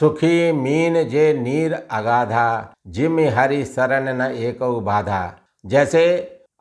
सुखी मीन जे नीर अगाधा, जिम हरि शरण न एकौ बाधा। जैसे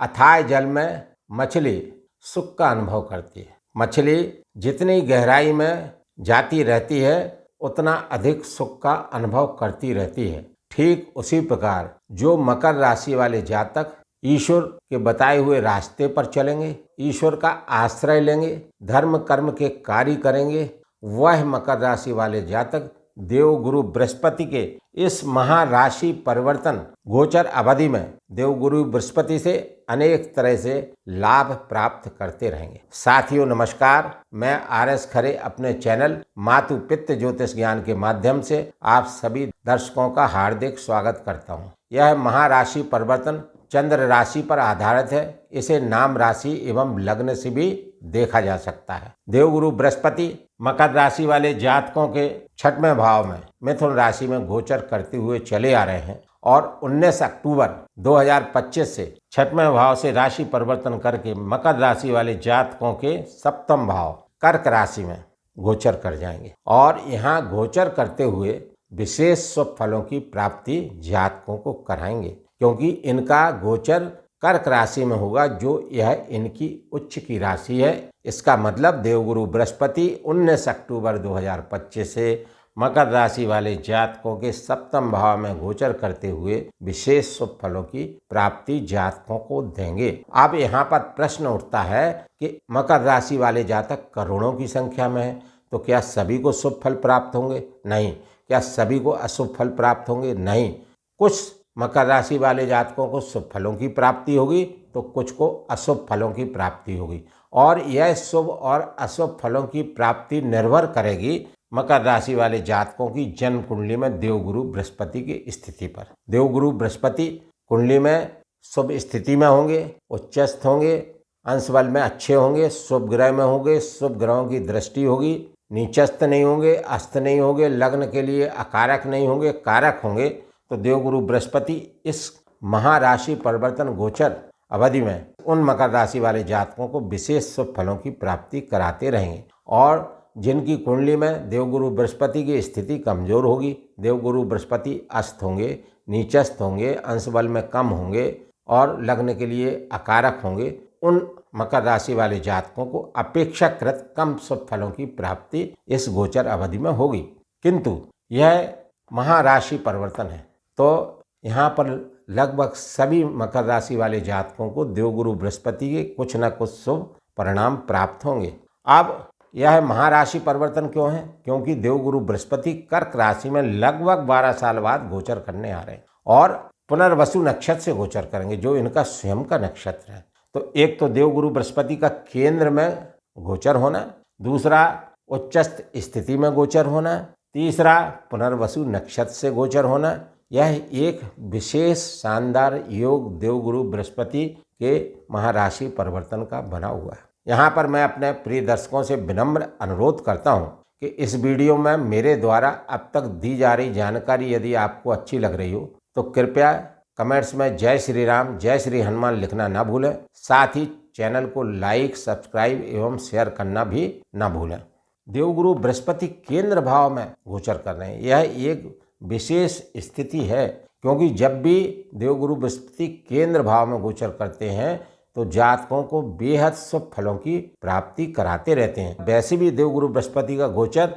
अथाह जल में मछली सुख का अनुभव करती है। मछली जितनी गहराई में जाती रहती है उतना अधिक सुख का अनुभव करती रहती है। ठीक उसी प्रकार जो मकर राशि वाले जातक ईश्वर के बताए हुए रास्ते पर चलेंगे, ईश्वर का आश्रय लेंगे, धर्म कर्म के कार्य करेंगे, वह मकर राशि वाले जातक देवगुरु बृहस्पति के इस महाराशि परिवर्तन गोचर अवधि में देवगुरु बृहस्पति से अनेक तरह से लाभ प्राप्त करते रहेंगे। साथियों नमस्कार, मैं आर.एस. खरे अपने चैनल मातु पित्त ज्योतिष ज्ञान के माध्यम से आप सभी दर्शकों का हार्दिक स्वागत करता हूं। यह महाराशि परिवर्तन चंद्र राशि पर आधारित है। इसे नाम राशि एवं लग्न से भी देखा जा सकता है। देवगुरु बृहस्पति मकर राशि वाले जातकों के 6वें भाव में मिथुन राशि में गोचर करते हुए चले आ रहे हैं और 19 अक्टूबर 2025 से 6वें भाव से राशि परिवर्तन करके मकर राशि वाले जातकों के 7वें भाव कर्क राशि में गोचर कर जाएंगे और यहाँ गोचर करते हुए विशेष शुभ फलों की प्राप्ति जातकों को कराएंगे, क्योंकि इनका गोचर कर्क राशि में होगा जो यह इनकी उच्च की राशि है। इसका मतलब देवगुरु बृहस्पति 19 अक्टूबर 2025 से मकर राशि वाले जातकों के 7वें भाव में गोचर करते हुए विशेष शुभ फलों की प्राप्ति जातकों को देंगे। अब यहाँ पर प्रश्न उठता है कि मकर राशि वाले जातक करोड़ों की संख्या में है, तो क्या सभी को शुभ फल प्राप्त होंगे? नहीं। क्या सभी को अशुभ फल प्राप्त होंगे? नहीं। कुछ मकर राशि वाले जातकों को शुभ फलों की प्राप्ति होगी तो कुछ को अशुभ फलों की प्राप्ति होगी, और यह शुभ और अशुभ फलों की प्राप्ति निर्भर करेगी मकर राशि वाले जातकों की जन्म कुंडली में देवगुरु बृहस्पति की स्थिति पर। देवगुरु बृहस्पति कुंडली में शुभ स्थिति में होंगे, उच्चस्थ होंगे, अंश बल में अच्छे होंगे, शुभ ग्रह में होंगे, शुभ ग्रहों की दृष्टि होगी, नीचस्थ नहीं होंगे, अस्त नहीं होंगे, लग्न के लिए अकारक नहीं होंगे, कारक होंगे, तो देवगुरु बृहस्पति इस महाराशि परिवर्तन गोचर अवधि में उन मकर राशि वाले जातकों को विशेष शुभ फलों की प्राप्ति कराते रहेंगे। और जिनकी कुंडली में देवगुरु बृहस्पति की स्थिति कमजोर होगी, देवगुरु बृहस्पति अस्त होंगे, नीचस्थ होंगे, अंश बल में कम होंगे और लग्न के लिए अकारक होंगे, उन मकर राशि वाले जातकों को अपेक्षाकृत कम शुभ फलों की प्राप्ति इस गोचर अवधि में होगी। किंतु यह महाराशि परिवर्तन है तो यहाँ पर लगभग सभी मकर राशि वाले जातकों को देवगुरु बृहस्पति के कुछ न कुछ शुभ परिणाम प्राप्त होंगे। अब यह महाराशि परिवर्तन क्यों है? क्योंकि देवगुरु बृहस्पति कर्क राशि में लगभग 12 साल बाद गोचर करने आ रहे हैं और पुनर्वसु नक्षत्र से गोचर करेंगे जो इनका स्वयं का नक्षत्र है। तो एक तो देवगुरु बृहस्पति का केंद्र में गोचर होना, दूसरा उच्चस्थ स्थिति में गोचर होना, तीसरा पुनर्वसु नक्षत्र से गोचर होना, यह एक विशेष शानदार योग देवगुरु बृहस्पति के महाराशि परिवर्तन का बना हुआ है। यहाँ पर मैं अपने प्रिय दर्शकों से विनम्र अनुरोध करता हूँ कि इस वीडियो में मेरे द्वारा अब तक दी जा रही जानकारी यदि आपको अच्छी लग रही हो तो कृपया कमेंट्स में जय श्री राम, जय श्री हनुमान लिखना ना भूलें। साथ ही चैनल को लाइक, सब्सक्राइब एवं शेयर करना भी ना भूलें। देवगुरु बृहस्पति केंद्र भाव में गोचर कर रहे हैं, यह एक विशेष स्थिति है, क्योंकि जब भी देवगुरु बृहस्पति केंद्र भाव में गोचर करते हैं तो जातकों को बेहद शुभ फलों की प्राप्ति कराते रहते हैं। वैसे भी देवगुरु बृहस्पति का गोचर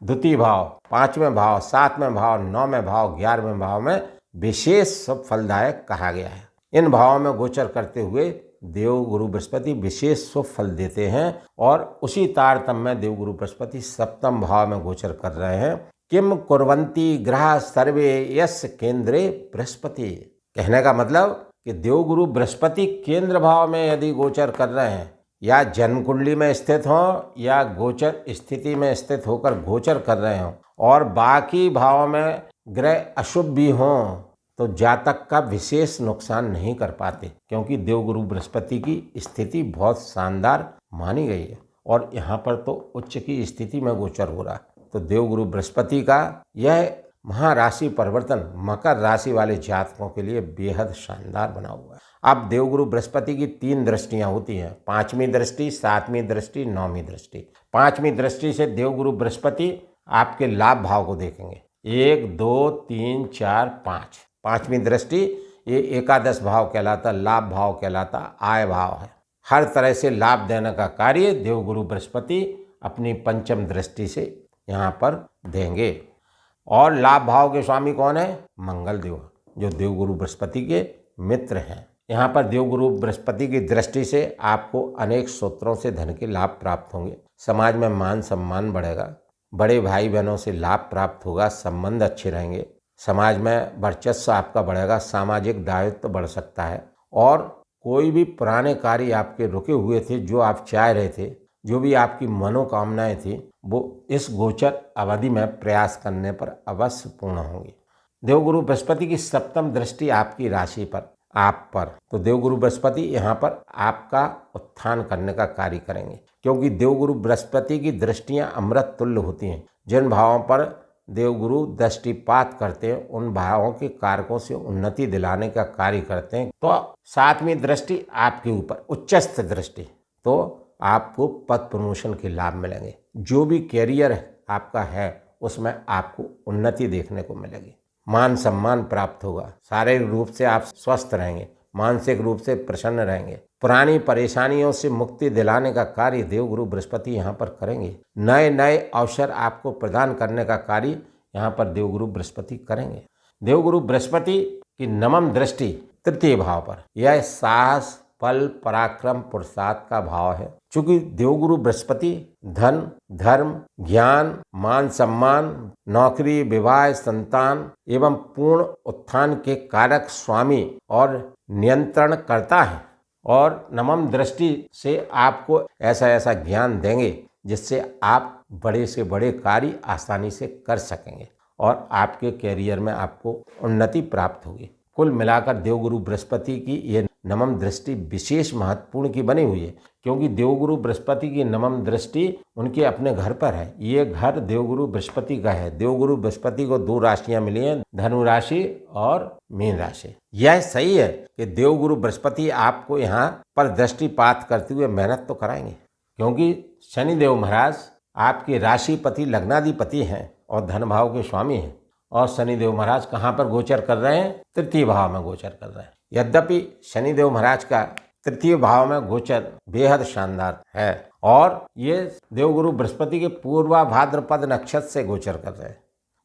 द्वितीय भाव, 5वें भाव, 7वें भाव, 9वें भाव, 11वें भाव में विशेष शुभ फलदायक कहा गया है। इन भावों में गोचर करते हुए देवगुरु बृहस्पति विशेष शुभ फल देते हैं और उसी तारतम्य में देवगुरु बृहस्पति 7वें भाव में गोचर कर रहे हैं। किम कुर्वन्ति ग्रह सर्वे यस केंद्रे बृहस्पति। कहने का मतलब कि देवगुरु बृहस्पति केंद्र भाव में यदि गोचर कर रहे हैं या जन्म कुंडली में स्थित हों या गोचर स्थिति में स्थित होकर गोचर कर रहे हों और बाकी भावों में ग्रह अशुभ भी हों तो जातक का विशेष नुकसान नहीं कर पाते, क्योंकि देवगुरु बृहस्पति की स्थिति बहुत शानदार मानी गई है और यहाँ पर तो उच्च की स्थिति में गोचर हो रहा है। तो देवगुरु बृहस्पति का यह महाराशि परिवर्तन मकर राशि वाले जातकों के लिए बेहद शानदार बना हुआ है। अब देवगुरु बृहस्पति की 3 दृष्टियां होती हैं, 5वीं दृष्टि, 7वीं दृष्टि, 9वीं दृष्टि। 5वीं दृष्टि से देवगुरु बृहस्पति आपके लाभ भाव को देखेंगे। 1, 2, 3, 4, 5, पांचवी दृष्टि ये एकादश भाव कहलाता, लाभ भाव कहलाता, आय भाव है। हर तरह से लाभ देने का कार्य देवगुरु बृहस्पति अपनी पंचम दृष्टि से यहाँ पर देंगे। और लाभ भाव के स्वामी कौन है? मंगल देव, जो देवगुरु बृहस्पति के मित्र हैं। यहाँ पर देवगुरु बृहस्पति की दृष्टि से आपको अनेक सूत्रों से धन के लाभ प्राप्त होंगे। समाज में मान सम्मान बढ़ेगा, बड़े भाई बहनों से लाभ प्राप्त होगा, संबंध अच्छे रहेंगे, समाज में वर्चस्व आपका बढ़ेगा, सामाजिक दायित्व बढ़ सकता है। और कोई भी पुराने कार्य आपके रुके हुए थे, जो आप चाह रहे थे, जो भी आपकी मनोकामनाएं थी, वो इस गोचर अवधि में प्रयास करने पर अवश्य पूर्ण होंगी। देवगुरु बृहस्पति की सप्तम दृष्टि आपकी राशि पर, आप पर, तो देवगुरु बृहस्पति यहाँ पर आपका उत्थान करने का कार्य करेंगे, क्योंकि देवगुरु बृहस्पति की दृष्टियाँ अमृत तुल्य होती हैं। जिन भावों पर देवगुरु दृष्टिपात करते हैं उन भावों के कारकों से उन्नति दिलाने का कार्य करते हैं। तो सातवीं दृष्टि आपके ऊपर, उच्चस्थ दृष्टि, तो आपको पद प्रमोशन के लाभ मिलेंगे। जो भी कैरियर आपका है उसमें आपको उन्नति देखने को मिलेगी, मान सम्मान प्राप्त होगा, शारीरिक रूप से आप स्वस्थ रहेंगे, मानसिक रूप से प्रसन्न रहेंगे। पुरानी परेशानियों से मुक्ति दिलाने का कार्य देवगुरु बृहस्पति यहाँ पर करेंगे। नए नए अवसर आपको प्रदान करने का कार्य यहाँ पर देवगुरु बृहस्पति करेंगे। देवगुरु बृहस्पति की नवम दृष्टि तृतीय भाव पर, यह साहस, बल, पराक्रम, पुरुषार्थ का भाव है। चूंकि देवगुरु बृहस्पति धन, धर्म, ज्ञान, मान सम्मान, नौकरी, विवाह, संतान एवं पूर्ण उत्थान के कारक स्वामी और नियंत्रण करता है, और नवम दृष्टि से आपको ऐसा ऐसा ज्ञान देंगे जिससे आप बड़े से बड़े कार्य आसानी से कर सकेंगे और आपके कैरियर में आपको उन्नति प्राप्त होगी। कुल मिलाकर देवगुरु बृहस्पति की ये नवम दृष्टि विशेष महत्वपूर्ण की बनी हुई है, क्योंकि देवगुरु बृहस्पति की नवम दृष्टि उनके अपने घर पर है। ये घर देवगुरु बृहस्पति का है। देवगुरु बृहस्पति को 2 राशियां मिली हैं, धनु राशि और मीन राशि। यह सही है कि देवगुरु बृहस्पति आपको यहाँ पर दृष्टिपात करते हुए मेहनत तो कराएंगे, क्योंकि शनिदेव महाराज आपके राशिपति, लग्नाधिपति हैं और धन भाव के स्वामी हैं। और शनिदेव महाराज कहाँ पर गोचर कर रहे हैं? तृतीय भाव में गोचर कर रहे हैं। यद्यपि शनिदेव महाराज का तृतीय भाव में गोचर बेहद शानदार है और ये देवगुरु बृहस्पति के पूर्वा भाद्रपद नक्षत्र से गोचर कर रहे हैं।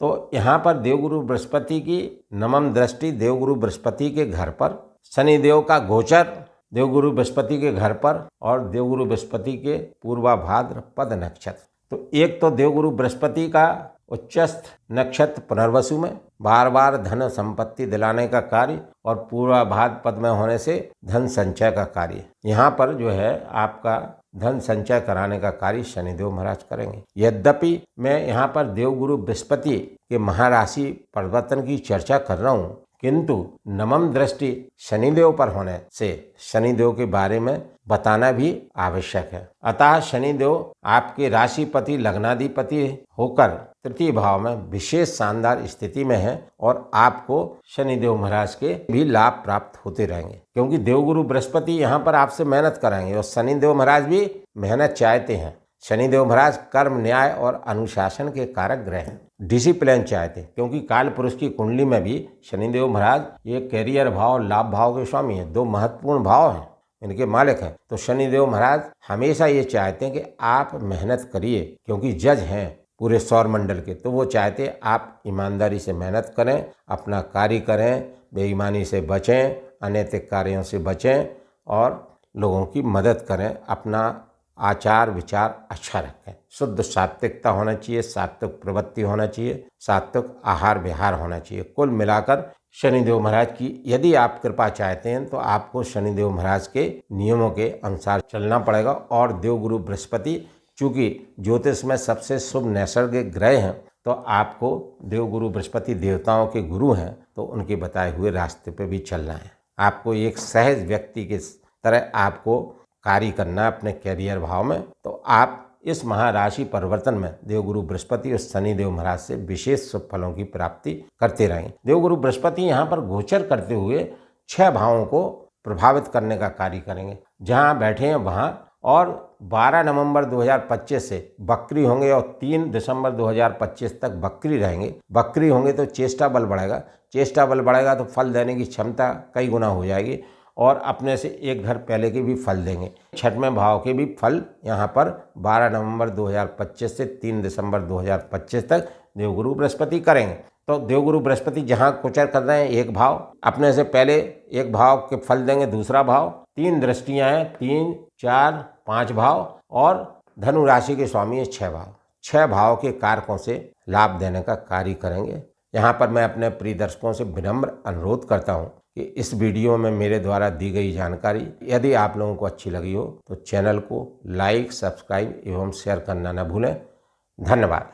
तो यहाँ पर देवगुरु बृहस्पति की नवम दृष्टि देवगुरु बृहस्पति के घर पर, शनिदेव का गोचर देवगुरु बृहस्पति के घर पर और देवगुरु बृहस्पति के पूर्वा भाद्रपद नक्षत्र। तो एक तो देवगुरु बृहस्पति का उच्चस्थ नक्षत्र पुनर्वसु में बार बार धन संपत्ति दिलाने का कार्य और पूर्वा भाद्रपद में होने से धन संचय का कार्य, यहाँ पर जो है आपका धन संचय कराने का कार्य शनिदेव महाराज करेंगे। यद्यपि मैं यहाँ पर देवगुरु बृहस्पति के महाराशि परिवर्तन की चर्चा कर रहा हूँ, किंतु नवम दृष्टि शनिदेव पर होने से शनिदेव के बारे में बताना भी आवश्यक है। अतः शनिदेव आपके राशिपति, लग्नाधिपति होकर तृतीय भाव में विशेष शानदार स्थिति में है और आपको शनिदेव महाराज के भी लाभ प्राप्त होते रहेंगे, क्योंकि देवगुरु बृहस्पति यहाँ पर आपसे मेहनत कराएंगे और शनिदेव महाराज भी मेहनत चाहते हैं। शनिदेव महाराज कर्म, न्याय और अनुशासन के कारक ग्रह हैं, डिसिप्लिन चाहते हैं, क्योंकि काल पुरुष की कुंडली में भी शनिदेव महाराज ये कैरियर भाव, लाभ भाव के स्वामी हैं, 2 महत्वपूर्ण भाव हैं, इनके मालिक हैं। तो शनिदेव महाराज हमेशा ये चाहते हैं कि आप मेहनत करिए, क्योंकि जज हैं पूरे सौर मंडल के, तो वो चाहते हैं आप ईमानदारी से मेहनत करें, अपना कार्य करें, बेईमानी से बचें, अनैतिक कार्यों से बचें और लोगों की मदद करें, अपना आचार विचार अच्छा रखें, शुद्ध सात्विकता होना चाहिए, सात्विक प्रवृत्ति होना चाहिए, सात्विक आहार विहार होना चाहिए। कुल मिलाकर शनिदेव महाराज की यदि आप कृपा चाहते हैं तो आपको शनिदेव महाराज के नियमों के अनुसार चलना पड़ेगा। और देवगुरु बृहस्पति चूँकि ज्योतिष में सबसे शुभ नैसर्गिक ग्रह हैं, तो आपको देवगुरु बृहस्पति देवताओं के गुरु हैं, तो उनके बताए हुए रास्ते पे भी चलना है। आपको एक सहज व्यक्ति के तरह आपको कार्य करना है अपने कैरियर भाव में। तो आप इस महाराशि परिवर्तन में देवगुरु बृहस्पति और शनिदेव महाराज से विशेष शुभ फलों की प्राप्ति करते रहेंगे। देवगुरु बृहस्पति यहाँ पर गोचर करते हुए 6 भावों को प्रभावित करने का कार्य करेंगे। जहाँ बैठे हैं वहाँ और 12 नवंबर 2025 से बकरी होंगे और 3 दिसंबर 2025 तक बकरी रहेंगे। बकरी होंगे तो चेष्टा बल बढ़ेगा, चेष्टा बल बढ़ेगा तो फल देने की क्षमता कई गुना हो जाएगी और अपने से एक घर पहले के भी फल देंगे। छठवें भाव के भी फल यहाँ पर 12 नवंबर 2025 से 3 दिसंबर 2025 तक देवगुरु बृहस्पति करेंगे। तो देवगुरु बृहस्पति जहाँ गोचर कर रहे हैं एक भाव, अपने से पहले एक भाव के फल देंगे दूसरा भाव, 3 दृष्टियाँ हैं, 3, 4, 5 भाव और धनु राशि के स्वामी है 6 भाव। 6 भाव के कारकों से लाभ देने का कार्य करेंगे। यहाँ पर मैं अपने प्रिय दर्शकों से विनम्र अनुरोध करता हूँ कि इस वीडियो में मेरे द्वारा दी गई जानकारी यदि आप लोगों को अच्छी लगी हो तो चैनल को लाइक, सब्सक्राइब एवं शेयर करना न भूलें। धन्यवाद।